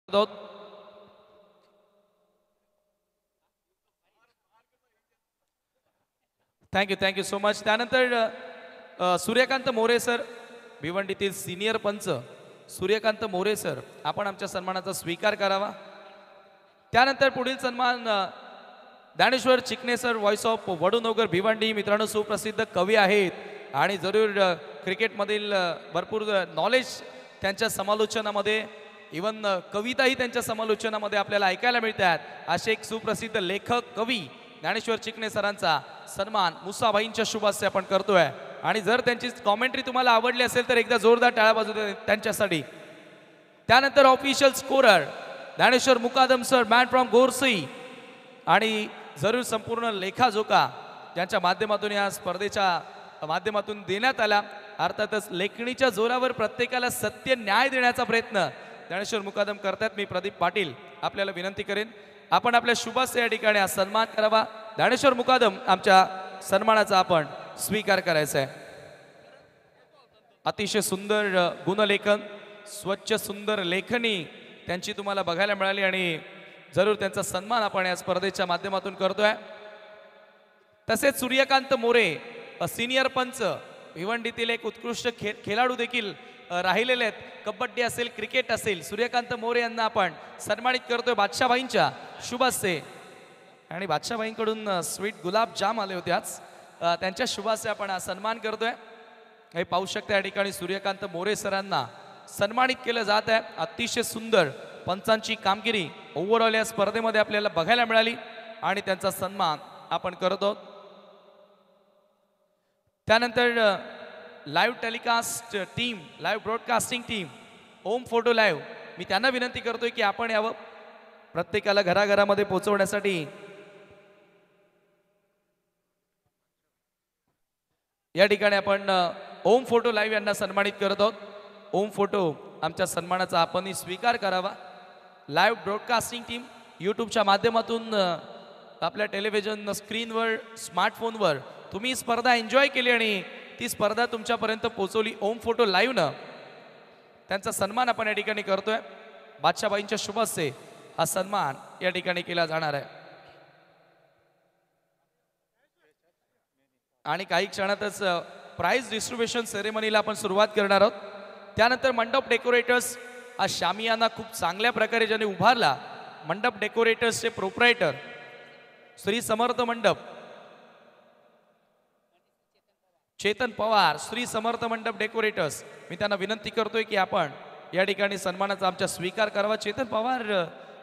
आहोत. Thank you so much. त्यानंतर Suryakant More sir, भिवंडीतील senior पंच सूर्यकांत मोरे सर, आपण आमच्या सन्मानाचा स्वीकार करावा. त्यानंतर पुढील सन्मान Dnyaneshwar Chikane sir, voice of वडूनगर Bhiwandi. मित्रांनो, सुप्रसिद्ध कवी आहेत आणि जरूर क्रिकेटमधील भरपूर नॉलेज त्यांच्या समालोचनामध्ये, इवन कविताही त्यांच्या समालोचनामध्ये आपल्याला ऐकायला मिळतात. असे एक सुप्रसिद्ध लेखक कवी ज्ञानेश्वर चिकणे सरांचा सन्मान मुसाभाईंच्या शुभास्ते आपण करतोय. आणि जर त्यांची कॉमेंट्री तुम्हाला आवडली असेल तर एकदा जोरदार टाळ्या वाजवूया त्यांच्यासाठी. त्यानंतर official scorer Dnyaneshwar Mukadam sir, man from Gorsai, आणि जरूर संपूर्ण लेखाजोखा ज्यांच्या माध्यमातून या स्पर्धेच्या माध्यमातून देण्यात आला. अर्थातच लेखणीच्या जोरावर प्रत्येकाला सत्य न्याय देण्याचा प्रयत्न ज्ञानेश्वर मुकादम करतात. मी प्रदीप पाटील आपल्याला विनंती करेन, आपण आपल्या शुभास्ते या ठिकाणी हा सन्मान करावा. ज्ञानेश्वर मुकादम, आमच्या सन्मानाचा आपण स्वीकार करायचा आहे. अतिशय सुंदर गुणलेखन, स्वच्छ सुंदर लेखनी त्यांची तुम्हाला बघायला मिळाली आणि जरूर त्यांचा सन्मान आपण या स्पर्धेच्या माध्यमातून करतोय. तसेच सूर्यकांत मोरे, सिनियर पंच, भिवंडीतील एक उत्कृष्ट खेळाडू देखील राहिलेले आहेत. कबड्डी असेल, क्रिकेट असेल, सूर्यकांत मोरे यांना आपण सन्मानित करतोय बादशाहभाईंच्या शुभास्ते. आणि बादशाहभाईंकडून स्वीट गुलाब जाम आले होते आज, त्यांच्या शुभास्ते आपण हा सन्मान करतोय. हे पाहू शकता या ठिकाणी सूर्यकांत मोरे सरांना सन्मानित केलं जात आहे. अतिशय सुंदर पंचांची कामगिरी ओव्हरऑल या स्पर्धेमध्ये आपल्याला बघायला मिळाली आणि त्यांचा सन्मान आपण करत आहोत. त्यानंतर live telecast team, live broadcasting team, Om photo live, मी त्यांना विनंती करतोय की आपण यावं प्रत्येकाला घराघरामध्ये पोहोचवण्यासाठी. या ठिकाणी आपण ओम फोटो लाईव्ह यांना सन्मानित करत आहोत. ओम फोटो, आमच्या सन्मानाचा आपणही स्वीकार करावा. लाईव्ह ब्रॉडकास्टिंग टीम यूट्यूबच्या माध्यमातून आपल्या टेलिव्हिजन स्क्रीनवर, स्मार्टफोनवर तुम्ही स्पर्धा एन्जॉय केली आणि ती स्पर्धा तुमच्यापर्यंत पोहोचवली ओम फोटो लाईव्हनं. त्यांचा सन्मान आपण या ठिकाणी करतोय. बादशाहबाईंच्या शुभहस्ते हा सन्मान या ठिकाणी केला जाणार आहे. आणि काही क्षणातच प्राइज डिस्ट्रीब्युशन सेरेमनीला आपण सुरुवात करणार आहोत. त्यानंतर मंडप डेकोरेटर्स, हा शामियाना खूप चांगल्या प्रकारे ज्यांनी उभारला, मंडप डेकोरेटर्सचे प्रोप्रायटर श्री समर्थ मंडप, चेतन पवार, श्री समर्थ मंडप डेकोरेटर्स, मी त्यांना विनंती करतोय की आपण या ठिकाणी सन्मानाचा आमच्या स्वीकार करावा. चेतन पवार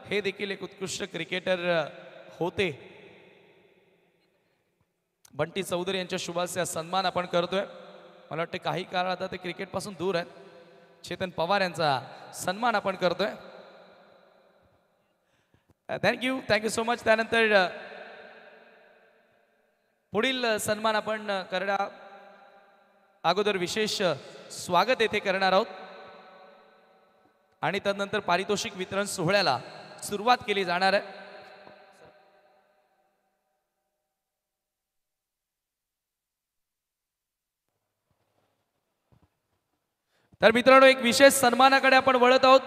हे देखील एक उत्कृष्ट क्रिकेटर होते. बंटी चौधरी यांच्या शुभास्ते सन्मान आपण करतोय. मला वाटतं काही काळ आता ते क्रिकेटपासून दूर आहेत. चेतन पवार यांचा सन्मान आपण करतोय. Thank you so much. त्यानंतर पुढील सन्मान आपण करण्या अगोदर विशेष स्वागत येथे करणार आहोत आणि त्यानंतर पारितोषिक वितरण सोहळ्याला सुरुवात केली जाणार आहे. तर मित्रांनो, एक विशेष सन्मानाकडे आपण वळत आहोत.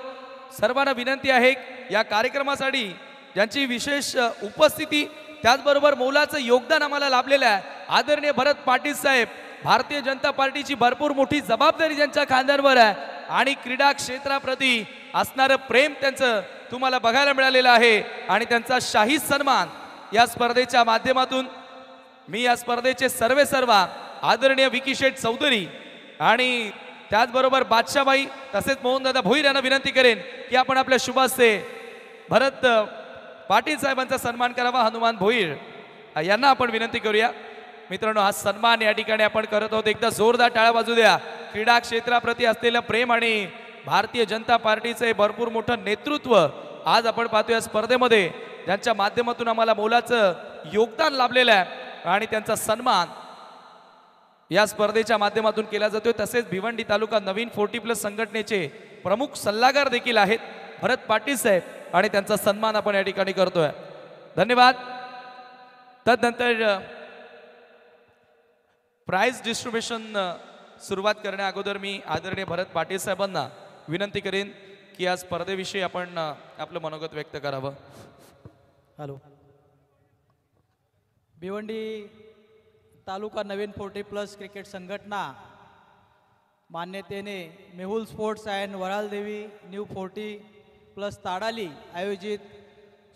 सर्वांना विनंती आहे, या कार्यक्रमासाठी ज्यांची विशेष उपस्थिती, त्याचबरोबर मोलाचं योगदान आम्हाला लाभलेलं आहे, आदरणीय भरत पाटील साहेब, भारतीय जनता पार्टीची भरपूर मोठी जबाबदारी ज्यांच्या खांद्यांवर आहे आणि क्रीडा क्षेत्राप्रती असणारं प्रेम त्यांचं तुम्हाला बघायला मिळालेलं आहे. आणि त्यांचा शाही सन्मान या स्पर्धेच्या माध्यमातून मी या स्पर्धेचे सर्व आदरणीय विकी शेठ चौधरी आणि त्याचबरोबर बादशाहबाई तसेच मोहनदादा भोईर यांना विनंती करेन की आपण आपल्या शुभास्ते भरत पाटील साहेबांचा सन्मान करावा. हनुमान भोईर यांना आपण विनंती करूया. मित्रांनो, हा सन्मान या ठिकाणी आपण करत आहोत. एकदा जोरदार टाळ्या वाजू द्या. क्रीडा क्षेत्राप्रती असलेलं प्रेम आणि भारतीय जनता पार्टीचे भरपूर मोठं नेतृत्व आज आपण पाहतो या स्पर्धेमध्ये, ज्यांच्या माध्यमातून आम्हाला मोलाचं योगदान लाभलेलं आहे आणि त्यांचा सन्मान या स्पर्धेच्या माध्यमातून केला जातोय. तसेच भिवंडी तालुका नवीन 40+ संघटनेचे प्रमुख सल्लागार देखील आहेत भरत पाटील साहेब, आणि त्यांचा सन्मान आपण या ठिकाणी करतोय. धन्यवाद. तदनंतर प्राइज डिस्ट्रीब्युशन सुरुवात करण्या अगोदर मी आदरणीय भरत पाटील साहेबांना विनंती करेन की या स्पर्धेविषयी आपण आपलं मनोगत व्यक्त करावं. हॅलो. भिवंडी तालुका नवीन 40+ क्रिकेट संघटना मान्यतेने मेहुल स्पोर्ट्स अँड वरालदेवी न्यू 40+ ताडाली आयोजित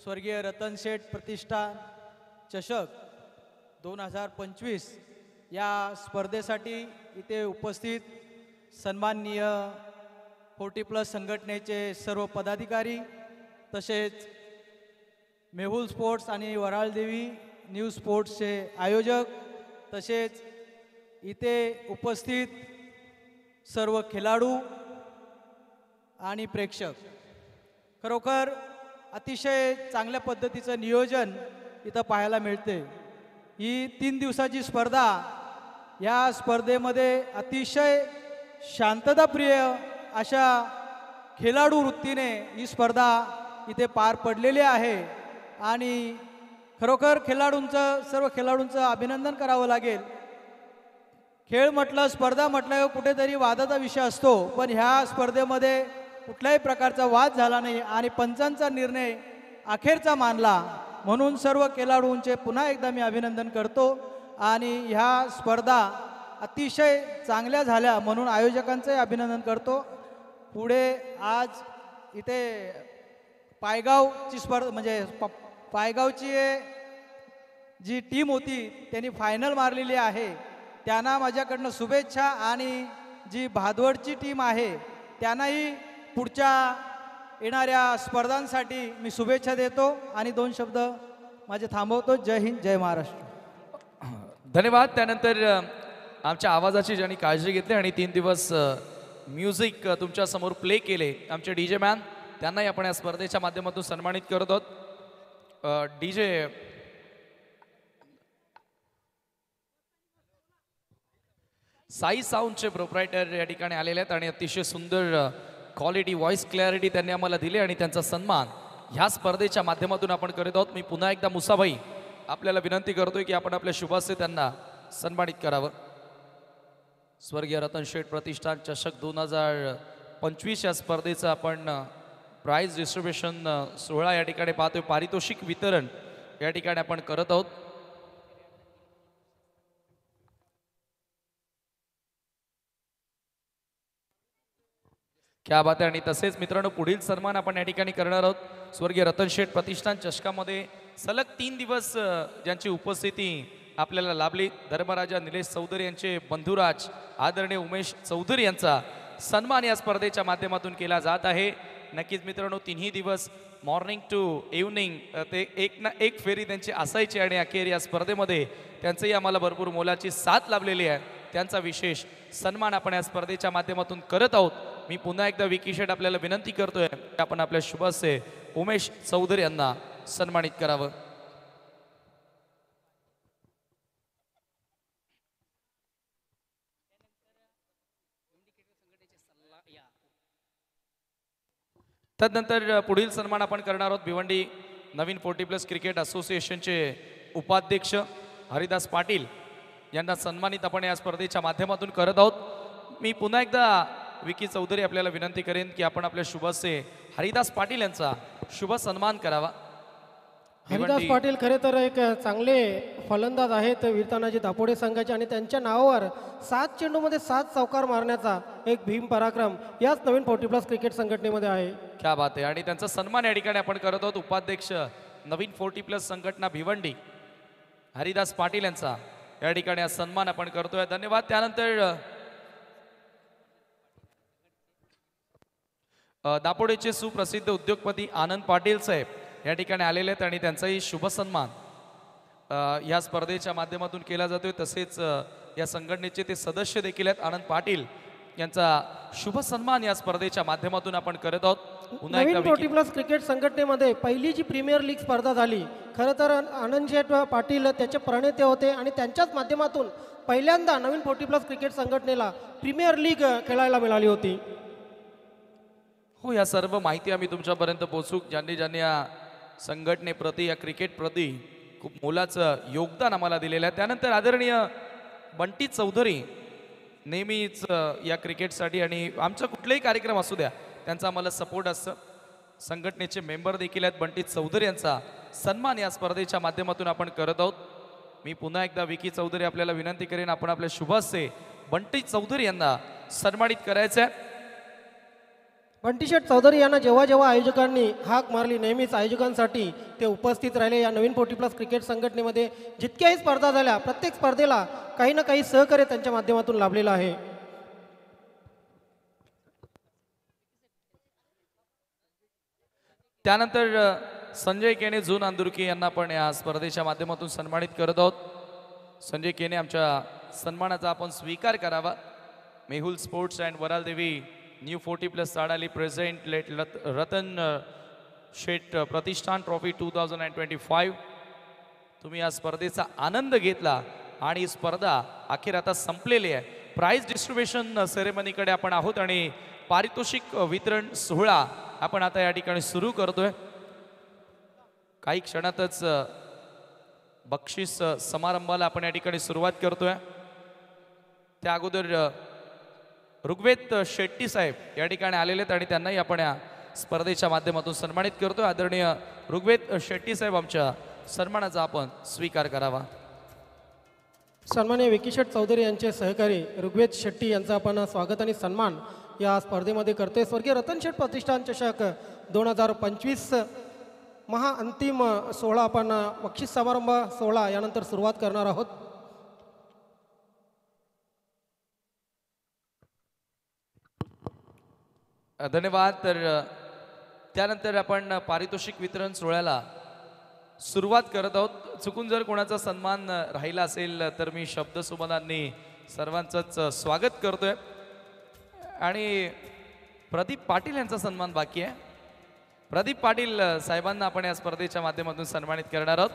स्वर्गीय रतन शेठ प्रतिष्ठान चषक 2025 या स्पर्धेसाठी इथे उपस्थित सन्माननीय 40+ संघटनेचे सर्व पदाधिकारी तसेच मेहुल स्पोर्ट्स आणि वराळदेवी न्यू स्पोर्ट्सचे आयोजक तसेच इथे उपस्थित सर्व खेळाडू आणि प्रेक्षक, खरोखर अतिशय चांगल्या पद्धतीचं नियोजन इथं पाहायला मिळते. ही 3 दिवसाची स्पर्धा, या स्पर्धेमध्ये अतिशय शांतताप्रिय अशा खेळाडू वृत्तीने ही स्पर्धा इथे पार पडलेली आहे आणि खरोखर सर्व खेळाडूंचं अभिनंदन करावं लागेल. खेळ म्हटलं, स्पर्धा म्हटलं कुठेतरी वादाचा विषय असतो, पण ह्या स्पर्धेमध्ये कुठल्याही प्रकारचा वाद झाला नाही आणि पंचांचा निर्णय अखेरचा मानला, म्हणून सर्व खेळाडूंचे पुन्हा एकदा मी अभिनंदन करतो. आणि ह्या स्पर्धा अतिशय चांगल्या झाल्या म्हणून आयोजकांचंही अभिनंदन करतो. पुढे आज इथे पायगावची स्पर्धा म्हणजे पायगावची जी टीम होती त्यांनी फायनल मारलेली आहे, त्यांना माझ्याकडनं शुभेच्छा. आणि जी भादवडची टीम आहे त्यांनाही पुढच्या येणाऱ्या स्पर्धांसाठी मी शुभेच्छा देतो आणि 2 शब्द माझे थांबवतो. जय हिंद, जय महाराष्ट्र. धन्यवाद. त्यानंतर आमच्या आवाजाची ज्यांनी काळजी घेतली आणि 3 दिवस म्युझिक तुमच्या समोर प्ले केले आमचे डीजे मॅन, त्यांनाही आपण या स्पर्धेच्या माध्यमातून सन्मानित करत आहोत. डीजे साई साऊंडचे प्रोप्रायटर या ठिकाणी आलेले आहेत आणि अतिशय सुंदर क्वालिटी व्हॉइस क्लॅरिटी त्यांनी आम्हाला दिली आणि त्यांचा सन्मान ह्या स्पर्धेच्या माध्यमातून आपण करत आहोत. मी पुन्हा एकदा मुसाभाई आपल्याला विनंती करतोय की आपण आपल्या शुभास्ते त्यांना सन्मानित करावं. स्वर्गीय रतन शेठ प्रतिष्ठान चषक 2025 या स्पर्धेचं आपण प्राइज डिस्ट्रीब्युशन सोहळा या ठिकाणी पाहतोय. पारितोषिक वितरण या ठिकाणी आपण करत आहोत. क्या बात आहे. आणि तसेच मित्रांनो, पुढील सन्मान आपण या ठिकाणी करणार आहोत. स्वर्गीय रतन शेठ प्रतिष्ठान चषकामध्ये सलग 3 दिवस ज्यांची उपस्थिती आपल्याला लाभली, धर्मराजा निलेश चौधरी यांचे बंधुराज आदरणीय उमेश चौधरी यांचा सन्मान या स्पर्धेच्या माध्यमातून केला जात आहे. नक्कीच मित्रांनो, 3ही दिवस मॉर्निंग टू इव्हनिंग ते एक ना एक फेरी त्यांची असायची आणि अखेर या स्पर्धेमध्ये त्यांचंही आम्हाला भरपूर मोलाची साथ लाभलेली आहे. त्यांचा विशेष सन्मान आपण या स्पर्धेच्या माध्यमातून करत आहोत. मी पुन्हा एकदा विकी शेठ आपल्याला विनंती करतोय की आपण आपल्या शुभास्ते उमेश चौधरी यांना सन्मानित करावं. तदनंतर पुढील सन्मान आपण करणार आहोत भिवंडी नवीन 40+ क्रिकेट असोसिएशनचे उपाध्यक्ष हरिदास पाटील यांना सन्मानित आपण या स्पर्धेच्या माध्यमातून करत आहोत. मी पुन्हा एकदा विकी चौधरी आपल्याला विनंती करेन की आपण आपल्या शुभास्ते हरिदास पाटील यांचा शुभ सन्मान करावा. हरिदास पाटील खरे तर एक चांगले फलंदाज आहेत वीरतानाजी दापोडे संघाचे आणि त्यांच्या नावावर 7 चेंडूमध्ये 7 चौकार मारण्याचा एक भीम पराक्रम याच नवीन 40+ क्रिकेट संघटनेमध्ये आहे. क्या बात आहे. आणि त्यांचा सन्मान या ठिकाणी आपण करत आहोत. उपाध्यक्ष नवीन 40+ संघटना भिवंडी हरिदास पाटील यांचा या ठिकाणी हा सन्मान आपण करतोय. धन्यवाद. त्यानंतर दापोडेचे सुप्रसिद्ध उद्योगपती आनंद पाटील साहेब या ठिकाणी आलेले आहेत आणि त्यांचाही शुभ सन्मान या स्पर्धेच्या माध्यमातून केला जातोय. तसेच या संघटनेचे ते सदस्य देखील आहेत आनंद पाटील यांचा शुभ सन्मान या स्पर्धेच्या माध्यमातून आपण करत आहोत. नवीन 40+ क्रिकेट संघटनेमध्ये पहिली जी प्रीमियर लीग स्पर्धा झाली, खरं तर आनंद शेठ पाटील त्याचे प्रणेते होते आणि त्यांच्याच माध्यमातून पहिल्यांदा नवीन 40+ क्रिकेट संघटनेला प्रीमियर लीग खेळायला मिळाली होती. हो, या सर्व माहिती आम्ही तुमच्यापर्यंत पोहोचू. ज्यांनी या संघटनेप्रती या क्रिकेट प्रती खूप मोलाचं योगदान आम्हाला दिलेलं आहे. त्यानंतर आदरणीय बंटी चौधरी नेहमीच या क्रिकेटसाठी आणि आमचा कुठलाही कार्यक्रम असू द्या त्यांचा आम्हाला सपोर्ट असतं. संघटनेचे मेंबर देखील आहेत. बंटी चौधरी यांचा सन्मान या स्पर्धेच्या माध्यमातून आपण करत आहोत. मी पुन्हा एकदा विकी चौधरी आपल्याला विनंती करेन, आपण आपल्या शुभहस्ते बंटी चौधरी यांना सन्मानित करायचं आहे. बंटीशेठ चौधरी यांना जेव्हा जेव्हा आयोजकांनी हाक मारली, नेहमीच आयोजकांसाठी ते उपस्थित राहिले. या नवीन 40+ क्रिकेट संघटनेमध्ये जितक्याही स्पर्धा झाल्या, प्रत्येक स्पर्धेला काही ना काही सहकार्य त्यांच्या माध्यमातून लाभलेलं आहे. त्यानंतर संजय केने जून अंदुरकी यांना पण या स्पर्धेच्या माध्यमातून सन्मानित करत आहोत. संजय केने, आमच्या सन्मानाचा आपण स्वीकार करावा. मेहुल स्पोर्ट्स अँड वराल देवी न्यू 40+ साडाली प्रेझेंट लेट रतन शेट प्रतिष्ठान ट्रॉफी 2025. तुम्ही या स्पर्धेचा आनंद घेतला आणि ही स्पर्धा अखेर आता संपलेली आहे. प्राइज डिस्ट्रीब्युशन सेरेमनीकडे आपण आहोत आणि पारितोषिक वितरण सोहळा आपण आता या ठिकाणी सुरू करतोय. काही क्षणातच बक्षीस समारंभाला आपण या ठिकाणी सुरुवात करतोय. त्या अगोदर ऋग्वेद शेट्टी साहेब या ठिकाणी आलेले आहेत आणि त्यांनाही आपण या स्पर्धेच्या माध्यमातून सन्मानित करतोय. आदरणीय ऋग्वेद शेट्टी साहेब, आमच्या सन्मानाचा आपण स्वीकार करावा. सन्माननीय विकीशेठ चौधरी यांचे सहकारी ऋग्वेद शेट्टी यांचा आपण स्वागत आणि सन्मान या स्पर्धेमध्ये करते. स्वर्गीय रतनशेठ प्रतिष्ठान चषक 2025 महाअंतिम सोहळा आपण बक्षीस समारंभ सोहळा यानंतर सुरुवात करणार आहोत. धन्यवाद. तर त्यानंतर आपण पारितोषिक वितरण सोहळ्याला सुरुवात करत आहोत. चुकून जर कोणाचा सन्मान राहिला असेल तर मी शब्दसुमनांनी सर्वांचंच स्वागत करतोय. आणि प्रदीप पाटील यांचा सन्मान बाकी आहे. प्रदीप पाटील साहेबांना आपण या स्पर्धेच्या माध्यमातून सन्मानित करणार आहोत.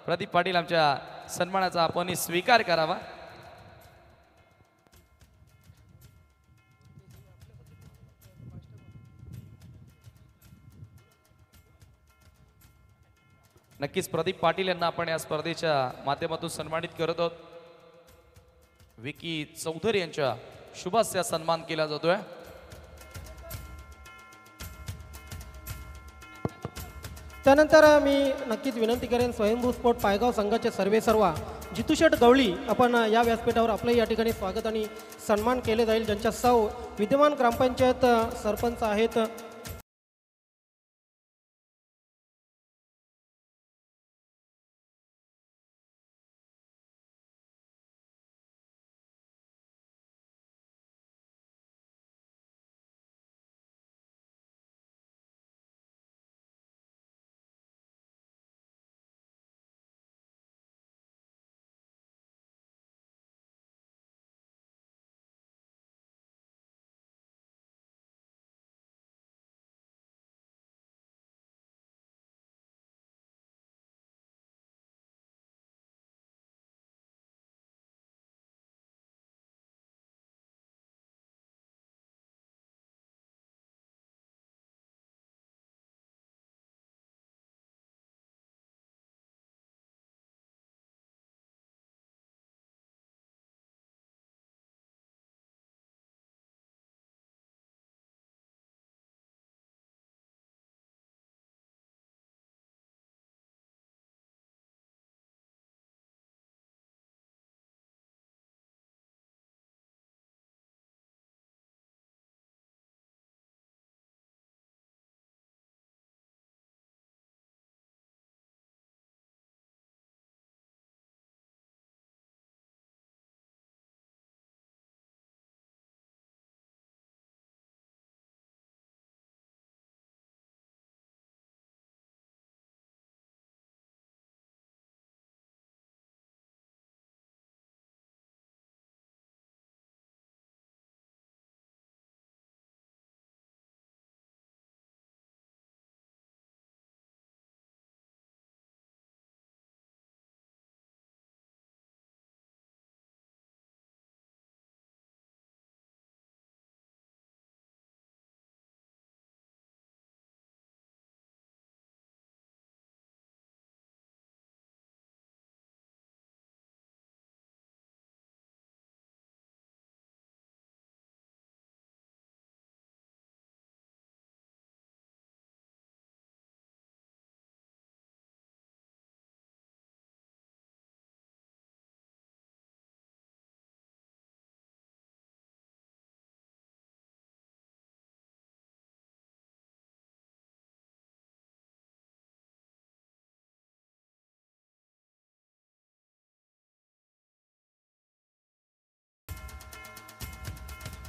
प्रदीप पाटील, आमच्या सन्मानाचा आपण स्वीकार करावा. नक्कीच प्रदीप पाटील यांना आपण या स्पर्धेच्या माध्यमातून सन्मानित करत आहोत. विकी चौधरी यांच्या शुभस्य सन्मान केला जातोय. त्यानंतर मी नक्कीच विनंती करेन, स्वयंभू स्पोर्ट पायगाव संघाचे सर्वेसर्वा जितूशेठ गवळी आपण या व्यासपीठावर आपलं या ठिकाणी स्वागत आणि सन्मान केले जाईल. ज्यांच्या सौ विद्यमान ग्रामपंचायत सरपंच आहेत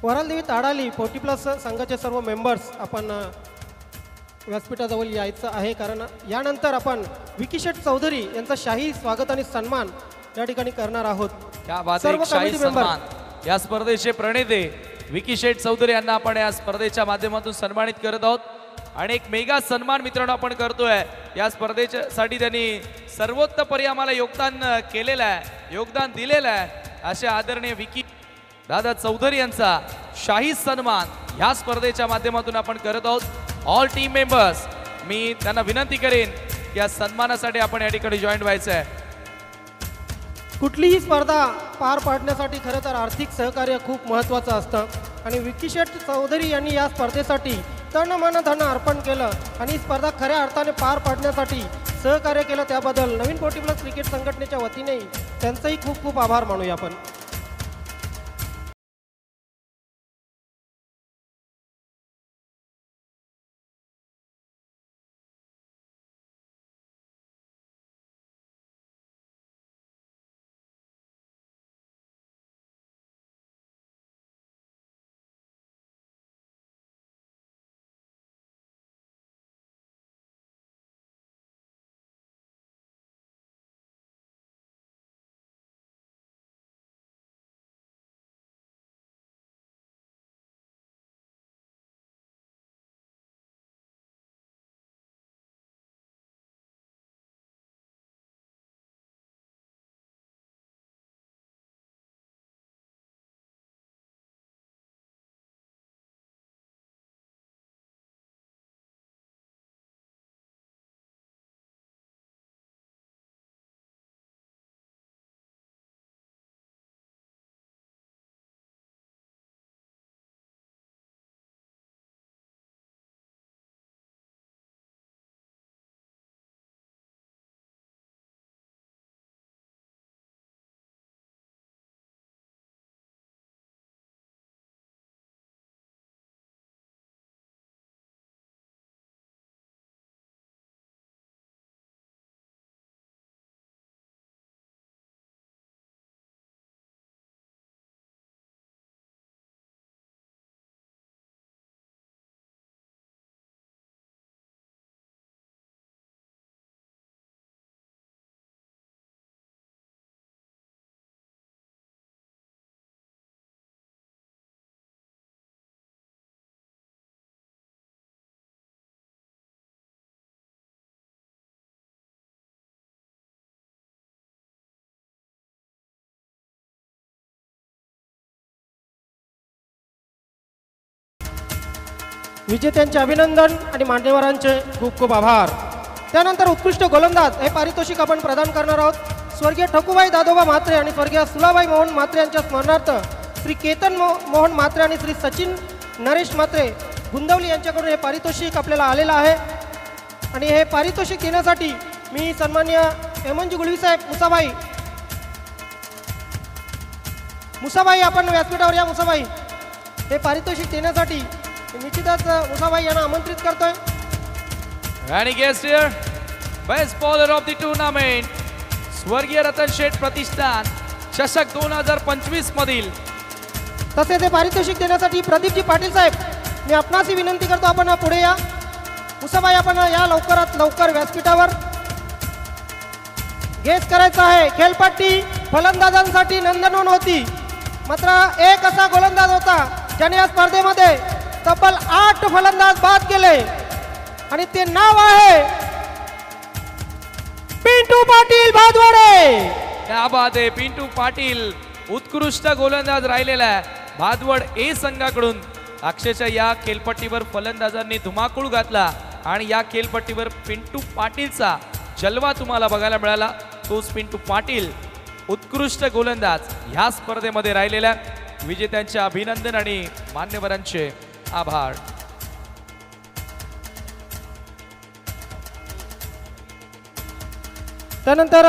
वरालदेवी ताडाली 40+ संघाचे सर्व मेंबर्स आपण व्यासपीठाजवळ यायचं आहे, कारण यानंतर आपण विकी शेठ चौधरी यांचा शाही स्वागत आणि सन्मान या ठिकाणी करणार आहोत. क्या बात सर्व आहे. शाही कमिटी मेंबर सन्मान या स्पर्धेचे प्रणेते विकी शेठ चौधरी यांना आपण या स्पर्धेच्या माध्यमातून सन्मानित करत आहोत आणि एक मेगा सन्मान मित्रांनो आपण करतोय. या स्पर्धेसाठी त्यांनी सर्वोत्तपरी आम्हाला योगदान केलेलं आहे, योगदान दिलेलं आहे. असे आदरणीय विकी दादा चौधरी यांचा शाही सन्मान ह्या स्पर्धेच्या माध्यमातून आपण करत आहोत. ऑल टीम मेंबर्स, मी त्यांना विनंती करेन की या सन्मानासाठी आपण या ठिकाणी जॉईन व्हायचं आहे. कुठलीही स्पर्धा पार पाडण्यासाठी खरं तर आर्थिक सहकार्य खूप महत्त्वाचं असतं आणि विकी शेठ चौधरी यांनी या स्पर्धेसाठी तन मन धन अर्पण केलं आणि ही स्पर्धा खऱ्या अर्थाने पार पाडण्यासाठी सहकार्य केलं. त्याबद्दल नवीन 40+ क्रिकेट संघटनेच्या वतीनेही त्यांचंही खूप खूप आभार मानूया आपण. विजेत्यांचे अभिनंदन आणि मान्यवरांचे खूप खूप आभार. त्यानंतर उत्कृष्ट गोलंदाज हे पारितोषिक आपण प्रदान करणार आहोत. स्वर्गीय ठकूबाई दादोबा म्हात्रे आणि स्वर्गीय सुलाबाई मोहन म्हात्रे यांच्या स्मरणार्थ श्री केतन मोहन म्हात्रे आणि श्री सचिन नरेश म्हात्रे गुंदवली यांच्याकडून हे पारितोषिक आपल्याला आलेलं आहे आणि हे पारितोषिक देण्यासाठी मी सन्माननीय हेमंत गुळवी साहेब मुसाबाई आपण व्यासपीठावर या. मुसाबाई हे पारितोषिक देण्यासाठी निश्चितच मुसाबाई यांना आमंत्रित करतोय. आणि guest here best bowler of the tournament स्वर्गीय रतन शेठ प्रतिष्ठान चषक 2025 मधील. तसेच हे पारितोषिक देण्यासाठी प्रदीपजी पाटील साहेब मी आपणासही विनंती करतो आपण पुढे या. मुसाबाई आपण या लवकरात लवकर व्यासपीठावर. गेस करायचं आहे खेळपट्टी फलंदाजांसाठी नंदनवन होती, मात्र एक असा गोलंदाज होता ज्याने या स्पर्धेमध्ये तब्बल 8 फलंदाज बाद केले आणि ते नाव आहे पिंटू पाटील भादवडे. क्या बात आहे. पिंटू पाटील उत्कृष्ट गोलंदाज राहिलेला आहे. भादवड ए संघाकडून अक्षरशः या खेळपट्टीवर फलंदाजांनी धुमाकूळ घातला आणि या खेळपट्टीवर पिंटू पाटीलचा जलवा तुम्हाला बघायला मिळाला. तोच पिंटू पाटील उत्कृष्ट गोलंदाज ह्या स्पर्धेमध्ये राहिलेला. विजेत्यांचे अभिनंदन आणि मान्यवरांचे आभार. त्यानंतर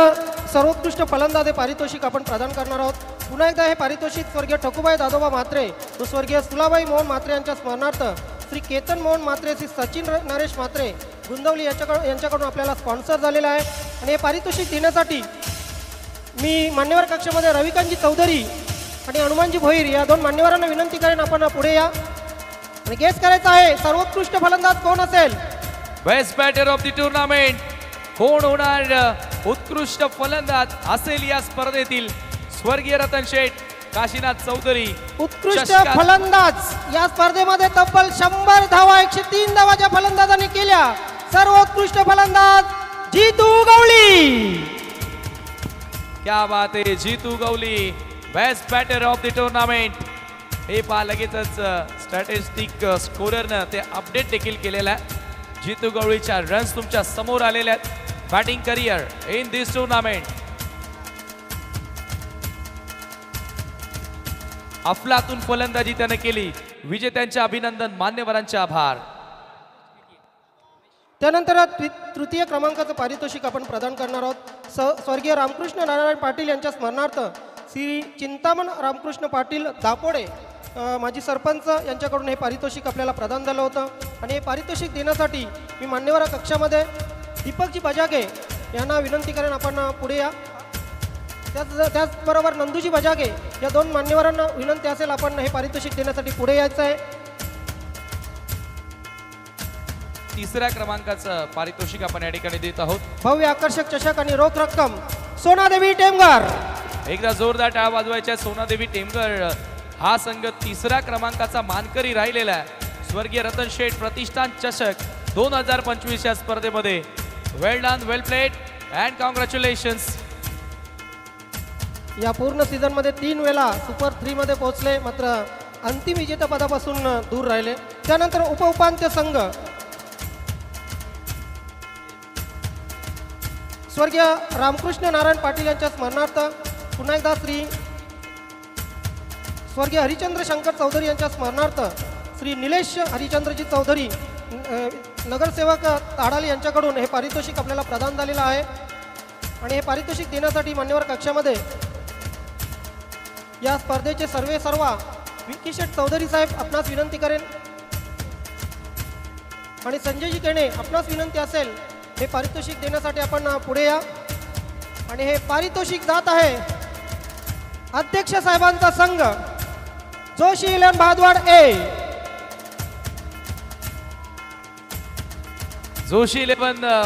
सर्वोत्कृष्ट फलंदाज हे पारितोषिक आपण प्रदान करणार आहोत. पुन्हा एकदा हे पारितोषिक स्वर्गीय ठकूबाई दादोबा म्हात्रे व स्वर्गीय सुलाबाई मोहन म्हात्रे यांच्या स्मरणार्थ श्री केतन मोहन म्हात्रे, श्री सचिन नरेश म्हात्रे गुंदवली यांच्याकडून आपल्याला स्पॉन्सर झालेलं आहे आणि हे पारितोषिक देण्यासाठी मी मान्यवर कक्षामध्ये रविकांतजी चौधरी आणि हनुमानजी भोईर या दोन मान्यवरांना विनंती करेन आपण पुढे या आणि गेस करायचं आहे सर्वोत्कृष्ट फलंदाज कोण असेल. Best batter of the tournament कोण होणार उत्कृष्ट फलंदाज असेल या स्पर्धेतील. स्वर्गीय रतन शेठ, काशीनाथ चौधरी. उत्कृष्ट चषकात फलंदाज या स्पर्धेमध्ये तब्बल 100 धावा 103 धावाच्या फलंदाजांनी केल्या. सर्वोत्कृष्ट फलंदाज जीतू गवळी. क्या बात आहे, Jitu Gawali best batter of the tournament. हे पहा लगेचच स्टॅटिस्टिक स्कोररनं ते अपडेट देखील केलेलं आहे. जीतू गवळीच्या रन्स तुमच्या समोर आलेल्या आहेत. Batting career in this tournament. अफलातून फलंदाजी त्याने केली. विजेत्यांचे अभिनंदन, मान्यवरांचे आभार. त्यानंतर तृतीय क्रमांकाचं पारितोषिक आपण प्रदान करणार आहोत. स्वर्गीय रामकृष्ण नारायण पाटील यांच्या स्मरणार्थ श्री चिंतामण रामकृष्ण पाटील दापोडे माजी सरपंच यांच्याकडून हे पारितोषिक आपल्याला प्रदान झालं होतं. आणि हे पारितोषिक देण्यासाठी मी मान्यवर कक्षामध्ये दीपकजी बजागे यांना विनंती करेन आपण पुढे या. त्याचबरोबर नंदूजी बजागे या दोन मान्यवरांना विनंती असेल आपण हे पारितोषिक देण्यासाठी पुढे यायचं आहे. तिसऱ्या क्रमांकाचं पारितोषिक आपण या ठिकाणी देत आहोत. भव्य आकर्षक चषक आणि रोख रक्कम सोनादेवी टेमघर. एकदा जोरदार टाळ्या वाजवायच्या. सोनादेवी टेमघर हा संघ तिसऱ्या क्रमांकाचा मानकरी राहिलेला आहे. स्वर्गीय रतन शेठ प्रतिष्ठान चषक 2025 या स्पर्धेमध्ये. Well done, well played and congratulations. या पूर्ण सीझनमध्ये 3 वेळा सुपर 3 मध्ये पोहोचले, मात्र अंतिम विजेतेपदापासून दूर राहिले. त्यानंतर उपउपांत्य संघ स्वर्गीय रामकृष्ण नारायण पाटील यांच्या स्मरणार्थ पुन्हा एकदा स्वर्गीय हरिचंद्र शंकर चौधरी यांच्या स्मरणार्थ श्री निलेश हरिचंद्रजी चौधरी नगरसेवक ताडाली यांच्याकडून हे पारितोषिक आपल्याला प्रदान झालेलं आहे. आणि हे पारितोषिक देण्यासाठी मान्यवर कक्षामध्ये या स्पर्धेचे सर्वा विकी शेठ चौधरी साहेब आपणास विनंती करेन आणि संजयजी केणे आपणास विनंती असेल हे पारितोषिक देण्यासाठी आपण पुढे या. आणि हे पारितोषिक जात आहे अध्यक्ष साहेबांचा संघ जोशी इलेवन भादवाड ए. जोशी 11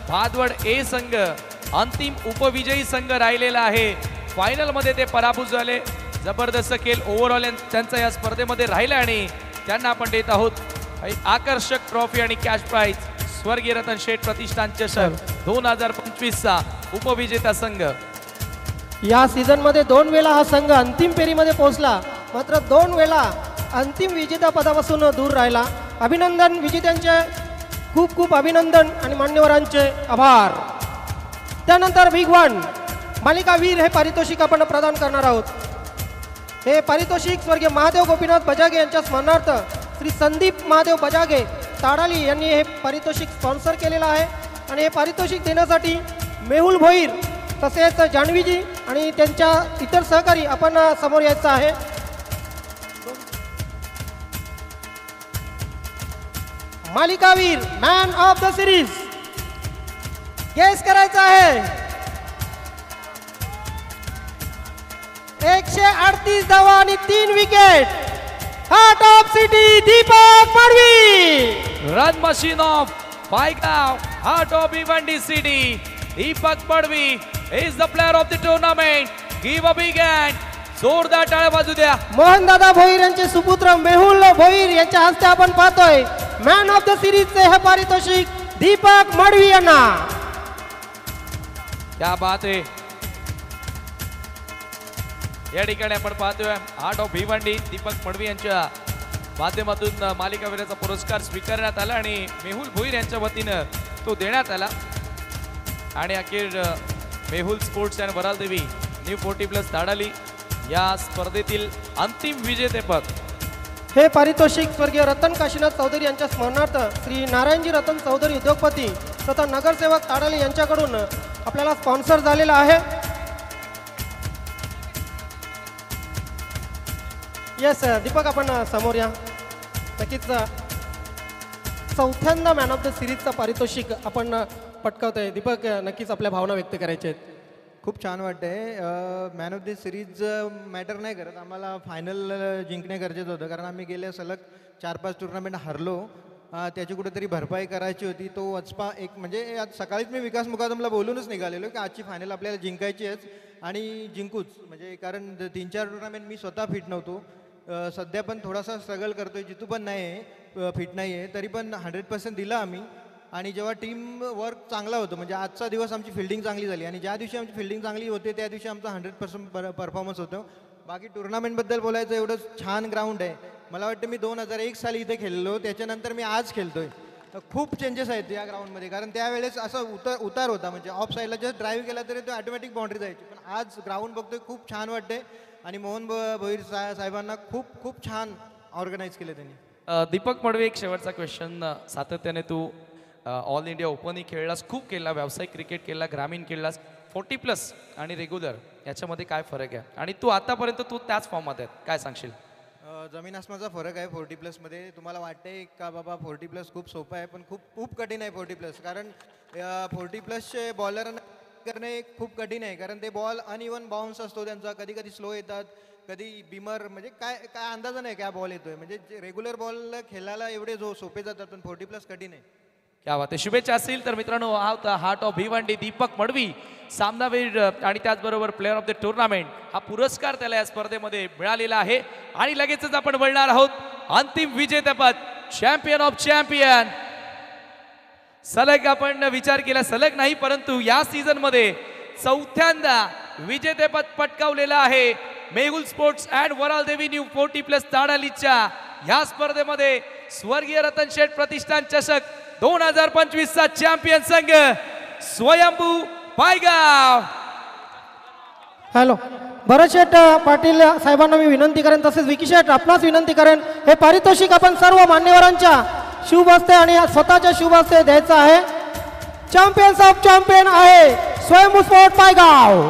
भादवड ए संघ अंतिम उपविजयी संघ राहिलेला आहे. फायनल मध्ये ते पराभूत झाले. जबरदस्त खेळ ओव्हरऑल त्यांचा या स्पर्धेमध्ये राहिला आणि त्यांना आपण देत आहोत आकर्षक ट्रॉफी आणि कॅश प्राइज. स्वर्गीय रतन शेठ प्रतिष्ठान चषक 2025 चा उपविजेता संघ. या सीझन मध्ये 2 वेळा हा संघ अंतिम फेरीमध्ये पोहोचला, मात्र 2 वेळा अंतिम विजेता पदापासून दूर राहिला. अभिनंदन विजेत्यांचे, खूप खूप अभिनंदन आणि मान्यवरांचे आभार. त्यानंतर बिग वन मालिकावीर हे पारितोषिक आपण प्रदान करणार आहोत. हे पारितोषिक स्वर्गीय महादेव गोपीनाथ बजागे यांच्या स्मरणार्थ श्री संदीप महादेव बजागे ताडाली यांनी हे पारितोषिक स्पॉन्सर केलेलं आहे. आणि हे पारितोषिक देण्यासाठी मेहुल भोईर तसेच जान्हवीजी आणि त्यांच्या इतर सहकारी आपण समोर यायचं आहे. मालिकावीर man of the series guess करायचा आहे. 138 धावा आणि 3 wicket. Heart of city Deepak Padvi. Run machine of Paigaon, heart of Bhiwandi city. Deepak Padvi is the player of the tournament. Give a big hand. जोरदार टाळ्या वाजू द्या. मोहनदादा भोईर यांचे सुपुत्र मेहुल भोईर यांच्या हस्ते आपण पाहतोय मॅन ऑफ द सिरीजचे हे पारितोषिक दीपक मडवी यांना. क्या बात आहे. या ठिकाणी आपण पाहतोय हार्ट ऑफ भिवंडी दीपक मडवी यांच्या माध्यमातून मालिकावीराचा पुरस्कार स्वीकारण्यात आला आणि मेहुल भोईर यांच्या वतीनं तो देण्यात आला. आणि अखेर मेहुल स्पोर्ट्स अँड वराल देवी न्यू 40+ ताडाली या स्पर्धेतील अंतिम विजेतेपद. हे पारितोषिक स्वर्गीय रतन काशीनाथ चौधरी यांच्या स्मरणार्थ श्री नारायणजी रतन चौधरी उद्योगपती तथा नगरसेवक ताडाली यांच्याकडून आपल्याला स्पॉन्सर झालेला आहे. येस दीपक आपण समोर या. नक्कीच चौथ्यांदा मॅन ऑफ द सिरीजचा पारितोषिक आपण पटकावतोय. दीपक नक्कीच आपल्या भावना व्यक्त करायच्या आहेत. खूप छान वाटतंय. Man of the series matter नाही करत, आम्हाला फायनल जिंकणे गरजेचं होतं कारण आम्ही गेले सलग 4-5 टुर्नामेंट हरलो. त्याची कुठेतरी भरपाई करायची होती. तो वचपा एक म्हणजे आज सकाळीच मी विकास मुकादमला बोलूनच निघालेलो की आजची फायनल आपल्याला जिंकायची आहेच आणि जिंकूच. म्हणजे कारण 3-4 टुर्नामेंट मी स्वतः फिट नव्हतो. सध्या पण थोडासा स्ट्रगल करतोय, जितू पण नाही आहे, फिट नाही आहे, तरी पण 100% दिलं आम्ही. आणि जेव्हा टीम वर्क चांगला होतो म्हणजे आजचा दिवस आमची फिल्डिंग चांगली झाली आणि ज्या दिवशी आमची फिल्डिंग चांगली होते त्या दिवशी आमचा 100% परफॉर्मन्स होतो. बाकी टुर्नामेंटबद्दल बोलायचं एवढं छान ग्राउंड आहे. मला वाटतं मी 2001 साली इथे खेळलो, त्याच्यानंतर मी आज खेळतोय. खूप चेंजेस आहेत या ग्राउंडमध्ये कारण त्यावेळेस असं उतार होता म्हणजे ऑफ साईडला जस्ट ड्राईव्ह केला तरी तो ऑटोमॅटिक बाउंड्री जायची. पण आज ग्राउंड बघतोय खूप छान वाटते आणि मोहन भोईर साहेबांना खूप खूप छान ऑर्गनाईज केले त्यांनी. दीपक मडवी, एक शेवटचा क्वेश्चन. सातत्याने तू ऑल इंडिया ओपनही खेळलास, खूप केला, व्यावसायिक क्रिकेट केला, ग्रामीण खेळलास. 40+ आणि रेग्युलर याच्यामध्ये काय फरक आहे आणि तू आतापर्यंत तू त्याच फॉर्ममध्ये आहेत, काय सांगशील? जमीन आसमानचा फरक आहे 40+मध्ये. तुम्हाला वाटते का बाबा 40+ खूप सोपं आहे, पण खूप खूप कठीण आहे 40+. कारण 40+चे बॉलर करणे खूप कठीण आहे कारण ते बॉल अनइवन बाउन्स असतो त्यांचा, कधी कधी स्लो येतात, कधी बिमर, म्हणजे काय काय अंदाज नाही काय बॉल येतोय. म्हणजे रेग्युलर बॉल खेळायला एवढे सोपे जातात पण 40+ कठीण आहे. क्या बात आहे. शुभेच्छा असतील तर मित्रांनो, हा होता हार्ट ऑफ भिवंडी दीपक मडवी, सामनावीर आणि त्याचबरोबर प्लेअर ऑफ द टुर्नामेंट. हा पुरस्कार त्याला या स्पर्धेमध्ये मिळालेला आहे. आणि लगेचच आपण वळणार आहोत अंतिम विजेतेपद, चॅम्पियन ऑफ चॅम्पियन. सलग आपण विचार केला, सलग नाही परंतु या सीझन मध्ये 4थ्यांदा विजेतेपद पटकावलेलं आहे मेहुल स्पोर्ट्स अँड वराल देवी न्यू 40+ ताडालीच्या ह्या स्पर्धेमध्ये. स्वर्गीय रतन शेठ प्रतिष्ठान चषक 2025चा चॅम्पियन संघ स्वयंभू पायगाव. हॅलो, भरत शेठ पाटील साहेबांना मी विनंती करेन, तसेच विकी शेठ आपणास विनंती करेन, हे पारितोषिक आपण सर्व मान्यवरांच्या शुभ हस्ते आणि स्वतःच्या शुभ हस्ते द्यायचं आहे. चॅम्पियन्स ऑफ चॅम्पियन आहे स्वयंभू स्पोर्ट पायगाव.